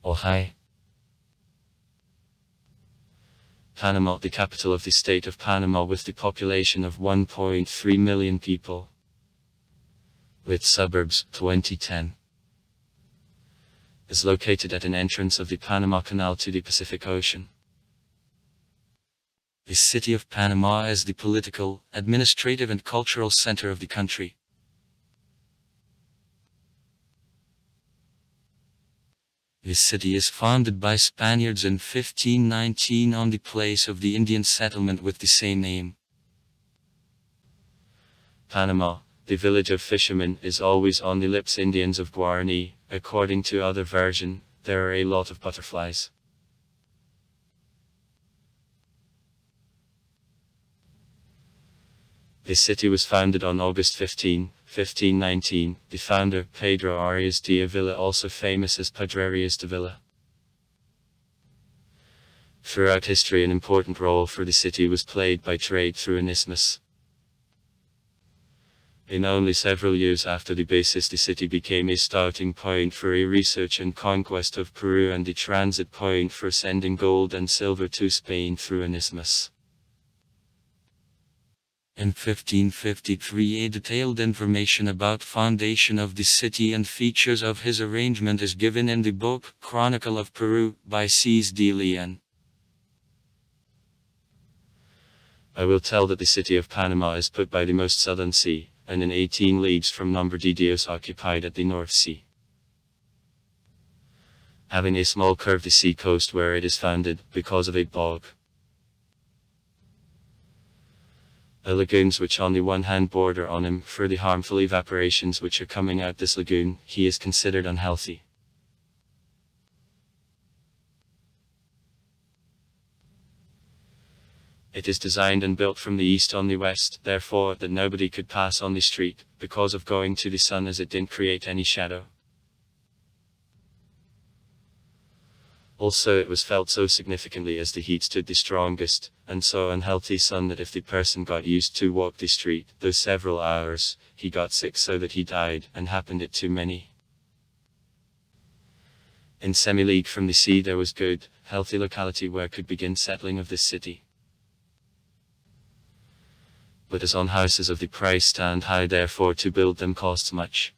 Ohio. Panama, the capital of the state of Panama with the population of 1.3 million people. With suburbs, 2010. Is located at an entrance of the Panama Canal to the Pacific Ocean. The city of Panama is the political, administrative and cultural center of the country. The city is founded by Spaniards in 1519 on the place of the Indian settlement with the same name. Panama, the village of fishermen, is always on the lips Indians of Guarani. According to other version, there are a lot of butterflies. The city was founded on August 15, 1519. The founder, Pedro Arias de Avila, also famous as Padrerias de Villa. Throughout history, an important role for the city was played by trade through an isthmus. In only several years after the basis, the city became a starting point for a research and conquest of Peru and the transit point for sending gold and silver to Spain through an isthmus. In 1553, a detailed information about foundation of the city and features of his arrangement is given in the book Chronicle of Peru by Cés de Leon. I will tell that the city of Panama is put by the most southern sea, and in 18 leagues from Nombre de Dios occupied at the North Sea. Having a small curve the sea coast where it is founded, because of a bog. The lagoons which on the one hand border on him, for the harmful evaporations which are coming out this lagoon, he is considered unhealthy. It is designed and built from the east on the west, therefore that nobody could pass on the street, because of going to the sun, as it didn't create any shadow. Also it was felt so significantly as the heat stood the strongest, and so unhealthy sun that if the person got used to walk the street, those several hours, he got sick so that he died, and happened it to many. In semi-league from the sea there was good, healthy locality where could begin settling of this city. But as on houses of the price stand high, therefore to build them costs much.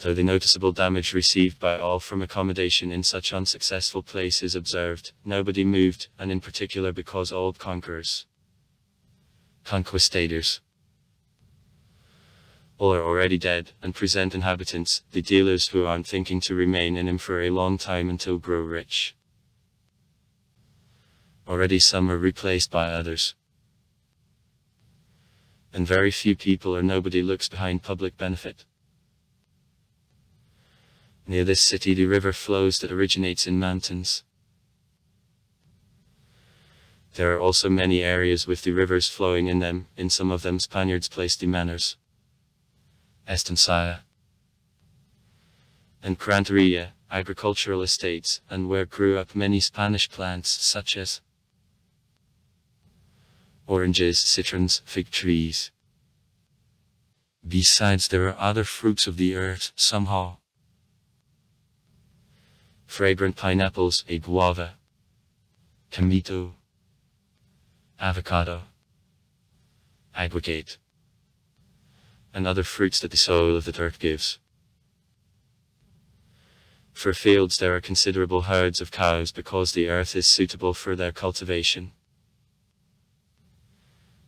Though the noticeable damage received by all from accommodation in such unsuccessful place is observed, nobody moved, and in particular because old conquerors, conquistadors, all are already dead, and present inhabitants, the dealers who aren't thinking to remain in him for a long time until grow rich. Already some are replaced by others. And very few people or nobody looks behind public benefit. Near this city the river flows that originates in mountains. There are also many areas with the rivers flowing in them, in some of them Spaniards placed the manors, estancia, and cranteria, agricultural estates, and where grew up many Spanish plants such as oranges, citrons, fig trees. Besides there are other fruits of the earth, somehow. Fragrant pineapples, a guava, camito, avocado, aguacate, and other fruits that the soil of the earth gives. For fields there are considerable herds of cows because the earth is suitable for their cultivation.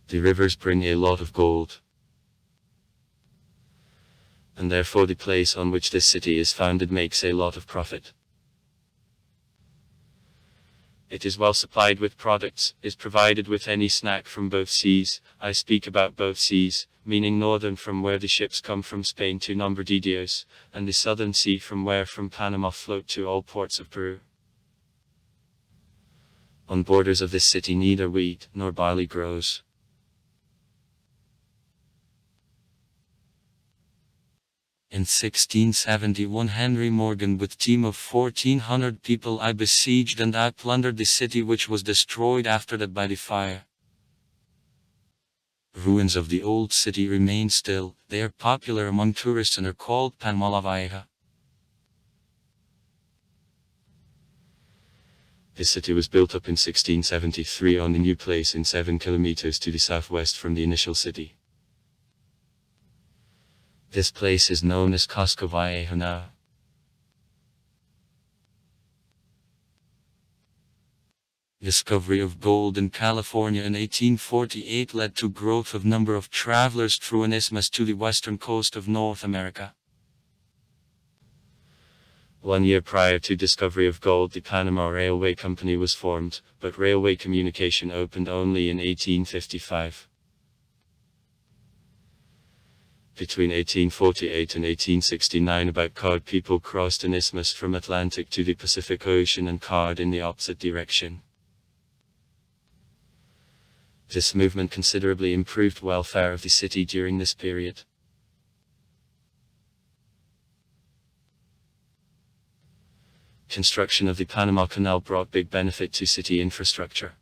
The rivers bring a lot of gold, and therefore the place on which this city is founded makes a lot of profit. It is well supplied with products, is provided with any snack from both seas. I speak about both seas, meaning northern from where the ships come from Spain to Nombre de Dios, and the southern sea from where from Panama float to all ports of Peru. On borders of this city neither wheat nor barley grows. In 1671 Henry Morgan with team of 1400 people I besieged and I plundered the city, which was destroyed after that by the fire. Ruins of the old city remain still. They are popular among tourists and are called Panama la Vieja. This city was built up in 1673 on the new place in 7 kilometers to the southwest from the initial city. This place is known as Casco Viejo now. Discovery of gold in California in 1848 led to growth of number of travelers through an isthmus to the western coast of North America. 1 year prior to discovery of gold, the Panama Railway Company was formed, but railway communication opened only in 1855. Between 1848 and 1869 about cod people crossed an isthmus from Atlantic to the Pacific Ocean and cod in the opposite direction. This movement considerably improved welfare of the city during this period. Construction of the Panama Canal brought big benefit to city infrastructure.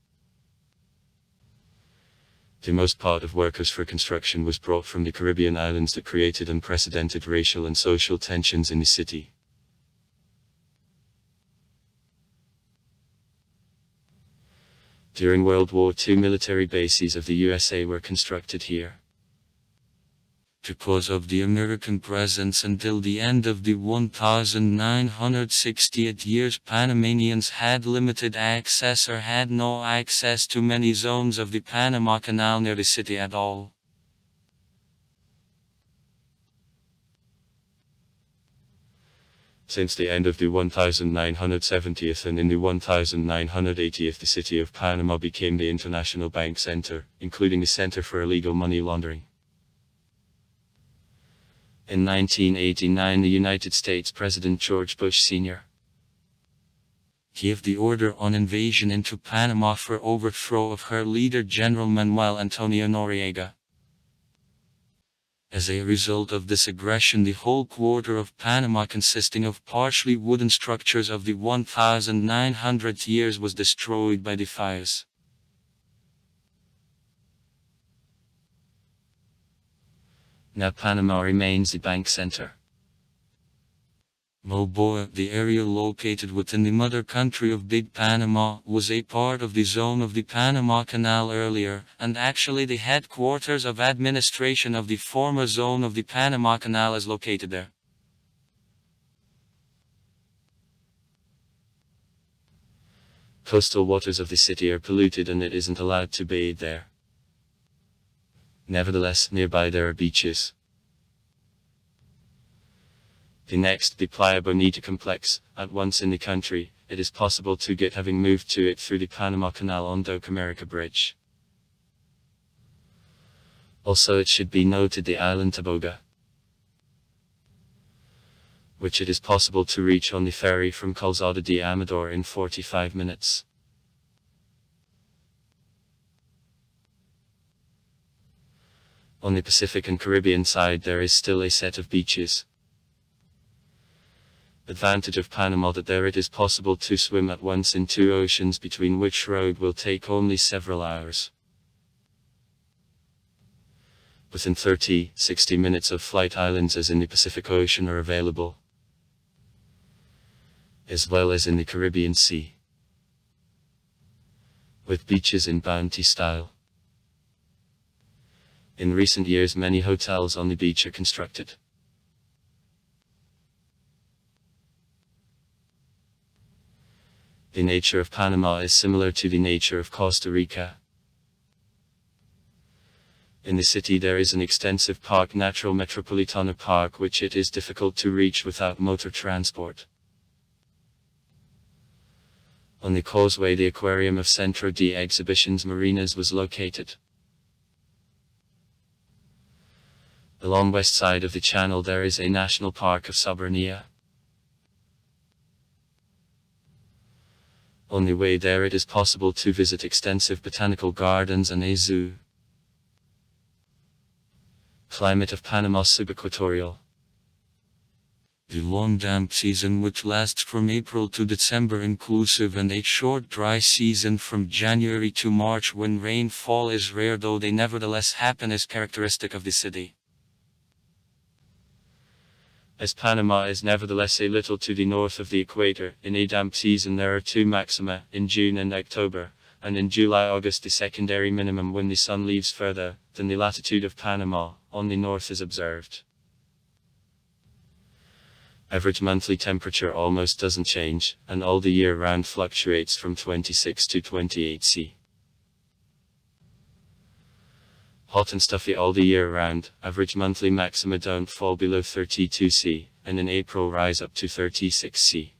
The most part of workers for construction was brought from the Caribbean islands that created unprecedented racial and social tensions in the city. During World War II, military bases of the USA were constructed here. Because of the American presence until the end of the 1960 years, Panamanians had limited access or had no access to many zones of the Panama Canal near the city at all. Since the end of the 1970s and in the 1980s, the city of Panama became the international bank center, including the center for illegal money laundering. In 1989, the United States President George Bush Sr. gave the order on invasion into Panama for overthrow of her leader General Manuel Antonio Noriega. As a result of this aggression, the whole quarter of Panama, consisting of partially wooden structures of the 1900 years, was destroyed by the fires. Now Panama remains the bank center. Balboa, the area located within the mother country of Big Panama, was a part of the zone of the Panama Canal earlier, and actually the headquarters of administration of the former zone of the Panama Canal is located there. Coastal waters of the city are polluted and it isn't allowed to bathe there. Nevertheless, nearby there are beaches. The next, the Playa Bonita complex, at once in the country, it is possible to get having moved to it through the Panama Canal on Dock America Bridge. Also it should be noted the island Taboga, which it is possible to reach on the ferry from Calzada de Amador in 45 minutes. On the Pacific and Caribbean side there is still a set of beaches. Advantage of Panama that there it is possible to swim at once in two oceans, between which road will take only several hours. Within 30-60 minutes of flight, islands as in the Pacific Ocean are available, as well as in the Caribbean Sea, with beaches in Bounty style. In recent years many hotels on the beach are constructed. The nature of Panama is similar to the nature of Costa Rica. In the city there is an extensive park, Natural Metropolitana Park, which it is difficult to reach without motor transport. On the causeway the aquarium of Centro de Exhibitions Marinas was located. Along west side of the channel there is a national park of Soberania. On the way there it is possible to visit extensive botanical gardens and a zoo. Climate of Panama subequatorial. The long damp season, which lasts from April to December inclusive, and a short dry season from January to March when rainfall is rare, though they nevertheless happen, is characteristic of the city. As Panama is nevertheless a little to the north of the equator, in a damp season there are two maxima, in June and October, and in July-August the secondary minimum when the sun leaves further than the latitude of Panama, on the north is observed. Average monthly temperature almost doesn't change, and all the year round fluctuates from 26 to 28 C. Hot and stuffy all the year round, average monthly maxima don't fall below 32 C, and in April rise up to 36 C.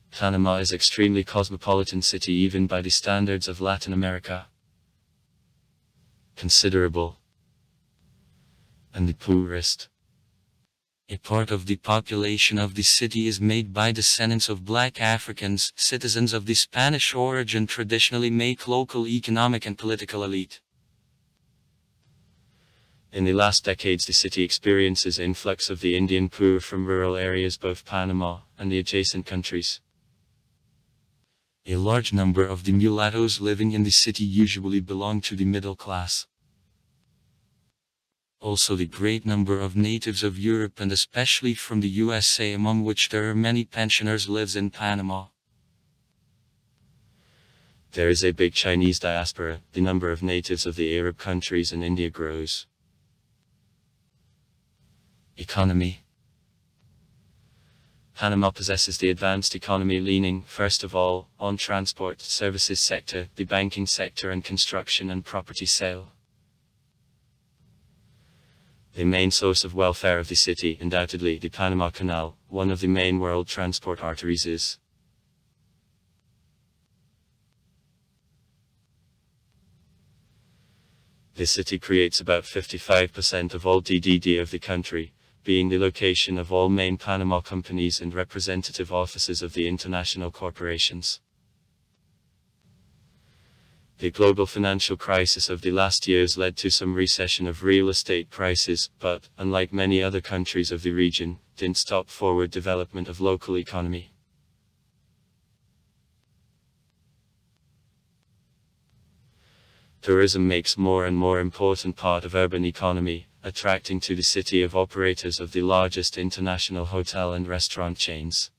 Panama is extremely cosmopolitan city even by the standards of Latin America. Considerable. And the poorest. A part of the population of the city is made by descendants of black Africans, citizens of the Spanish origin traditionally make local economic and political elite. In the last decades the city experiences influx of the Indian poor from rural areas both Panama and the adjacent countries. A large number of the mulattoes living in the city usually belong to the middle class. Also the great number of natives of Europe and especially from the USA, among which there are many pensioners, lives in Panama. There is a big Chinese diaspora. The number of natives of the Arab countries and India grows. Economy. Panama possesses the advanced economy leaning, first of all, on transport, services sector, the banking sector and construction and property sale. The main source of welfare of the city, undoubtedly the Panama Canal, one of the main world transport arteries is. The city creates about 55% of all GDP of the country, being the location of all main Panama companies and representative offices of the international corporations. The global financial crisis of the last years led to some recession of real estate prices, but, unlike many other countries of the region, didn't stop forward development of local economy. Tourism makes more and more important part of urban economy, attracting to the city of operators of the largest international hotel and restaurant chains.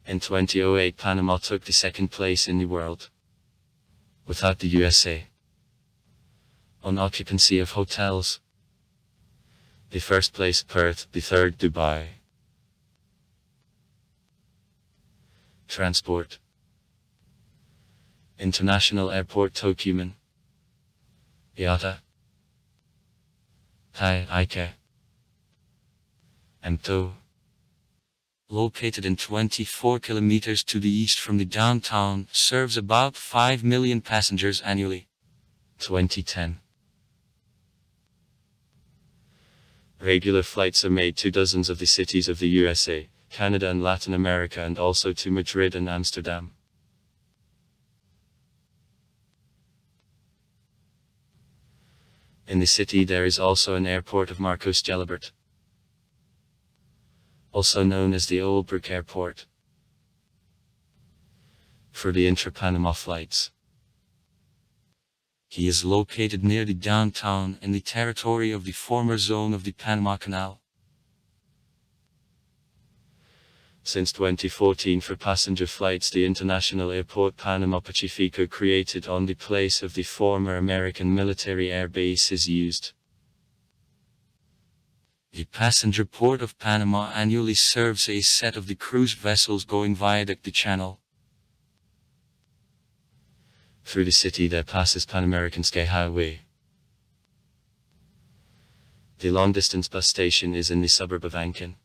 In 2008 Panama took the second place in the world, without the USA, on occupancy of hotels. The first place Perth, the third Dubai. Transport. International Airport Tocumen. IATA. Tai Ike. Emto. Located in 24 kilometers to the east from the downtown, serves about 5 million passengers annually. 2010. Regular flights are made to dozens of the cities of the USA, Canada and Latin America, and also to Madrid and Amsterdam. In the city there is also an airport of Marcos Gelabert, also known as the Old Brook Airport, for the intra-Panama flights. He is located near the downtown in the territory of the former zone of the Panama Canal. Since 2014 for passenger flights the International Airport Panama Pacifico created on the place of the former American military air base is used. The passenger port of Panama annually serves a set of the cruise vessels going viaduct the channel. Through the city there passes Pan American Sky Highway. The long-distance bus station is in the suburb of Ancon.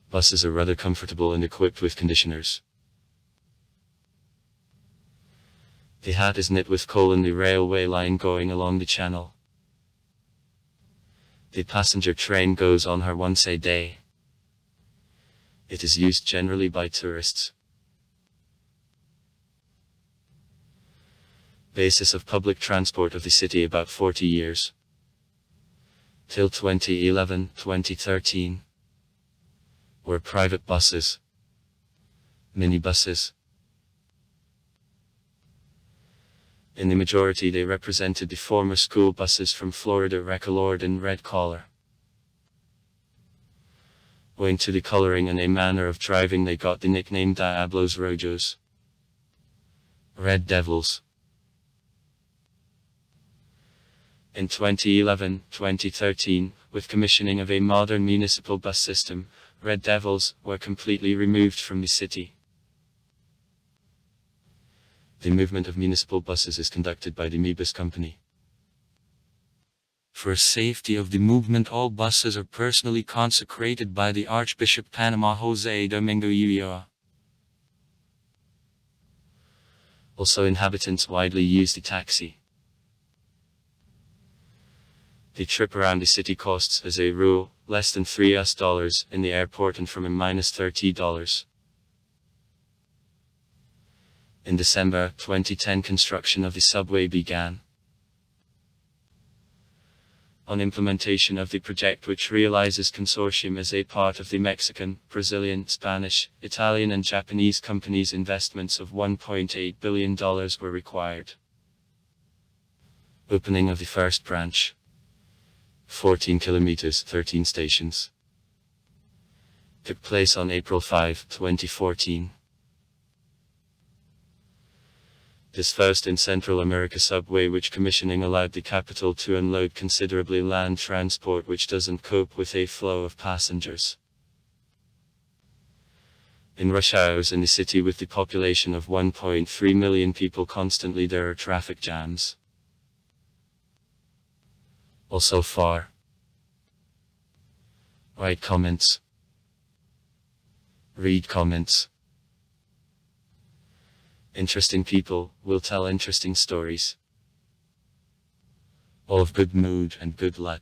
Buses are rather comfortable and equipped with conditioners. The hat is knit with coal in the railway line going along the channel. The passenger train goes on her once a day. It is used generally by tourists. Basis of public transport of the city about 40 years. Till 2011-2013. Were private buses, minibuses. In the majority they represented the former school buses from Florida Recolored in red color. Owing to the coloring and a manner of driving they got the nickname Diablos Rojos, Red Devils. In 2011-2013, with commissioning of a modern municipal bus system, Red Devils were completely removed from the city. The movement of municipal buses is conducted by the MiBus company. For safety of the movement, all buses are personally consecrated by the Archbishop Panama Jose Domingo Ulloa. Also, inhabitants widely use the taxi. The trip around the city costs, as a rule, less than $3 in the airport and from a -$30. In December 2010, construction of the subway began. On implementation of the project, which realizes consortium as a part of the Mexican, Brazilian, Spanish, Italian and Japanese companies, investments of $1.8 billion were required. Opening of the first branch. 14 kilometers, 13 stations. Took place on April 5, 2014. This first in Central America subway, which commissioning allowed the capital to unload considerably land transport which doesn't cope with a flow of passengers. In rush hours in the city with the population of 1.3 million people constantly, there are traffic jams. Also far. Write comments. Read comments. Interesting people will tell interesting stories. All of good mood and good luck.